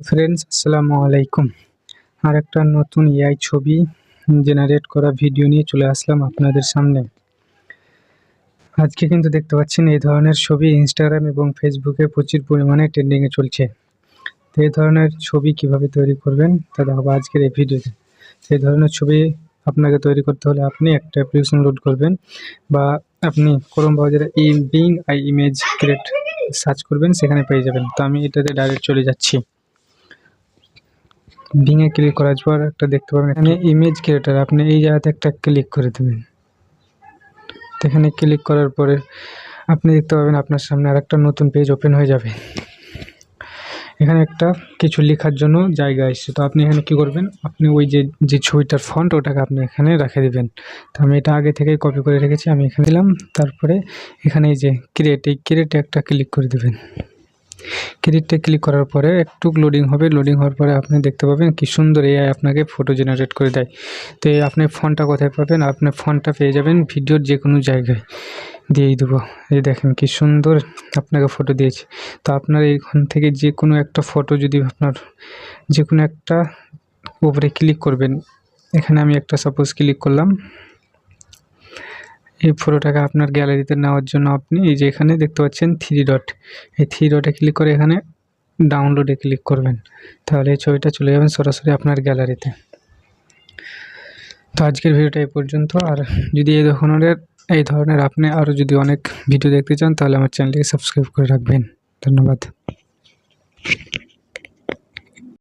Friends, আসসালামু আলাইকুম। আর একটা নতুন এআই ছবি জেনারেট করা ভিডিও নিয়ে চলে আসলাম আপনাদের সামনে। আজকে কিন্তু দেখতে পাচ্ছেন এই ধরনের ছবি ইনস্টাগ্রাম এবং ফেসবুকে প্রচুর পরিমাণে ট্রেন্ডিংয়ে চলছে। তো এই ধরনের ছবি কিভাবে তৈরি করবেন তা দেখাবো আজকের এই ভিডিওতে। এই ধরনের ছবি আপনাকে তৈরি করতে হলে আপনি একটা অ্যাপ্লিকেশন লোড করবেন বা আপনি ক্রোম ব্রাউজারে being I image create search করবেন, সেখানে পেয়ে যাবেন। তো আমি এটাতে ডাইরেক্ট চলে যাচ্ছি। বিংয়ে ক্লিক করার পর একটা দেখতে পাবেন এখানে ইমেজ ক্রিয়েটার, আপনি এই জায়গাতে একটা ক্লিক করে দেবেন। তো এখানে ক্লিক করার পরে আপনি দেখতে পাবেন আপনার সামনে আরেকটা নতুন পেজ ওপেন হয়ে যাবে। এখানে একটা কিছু লেখার জন্য জায়গা এসছে। তো আপনি এখানে কি করবেন, আপনি ওই যে ছবিটার ফন্ট ওটাকে আপনি এখানে রেখে দেবেন। তো আমি এটা আগে থেকেই কপি করে রেখেছি, আমি এখানে দিলাম। তারপরে এখানে এই যে এই ক্রিয়েটে একটা ক্লিক করে দেবেন। ক্রিয়েটে ক্লিক করার পরে একটু লোডিং হবে। লোডিং হওয়ার পরে আপনি দেখতে পাবেন কি সুন্দর এআই আপনাকে ফটো জেনারেট করে দেয়। তো আপনি ফন্টটা কোথায় পাবেন, আপনি ফন্টটা পেয়ে যাবেন ভিডিওর যে কোনো জায়গায় দিয়েই দেবো। এই দেখেন কি সুন্দর আপনাকে ফটো দিয়েছে। তো আপনার এইখান থেকে যে কোনো একটা ফটো, যদি আপনার যে কোনো একটা উপরে ক্লিক করবেন। এখানে আমি একটা সাপোজ ক্লিক করলাম। এই ফটোটাকে আপনার গ্যালারিতে নেওয়ার জন্য আপনি এই যে এখানে দেখতে পাচ্ছেন থ্রি ডট, এই থ্রি ডটে ক্লিক করে এখানে ডাউনলোডে ক্লিক করবেন। তাহলে এই ছবিটা চলে যাবেন সরাসরি আপনার গ্যালারিতে। তো আজকের ভিডিওটা এই পর্যন্ত। আর যদি এই ধরনের আপনি আরও যদি অনেক ভিডিও দেখতে চান, তাহলে আমার চ্যানেলটিকে সাবস্ক্রাইব করে রাখবেন। ধন্যবাদ।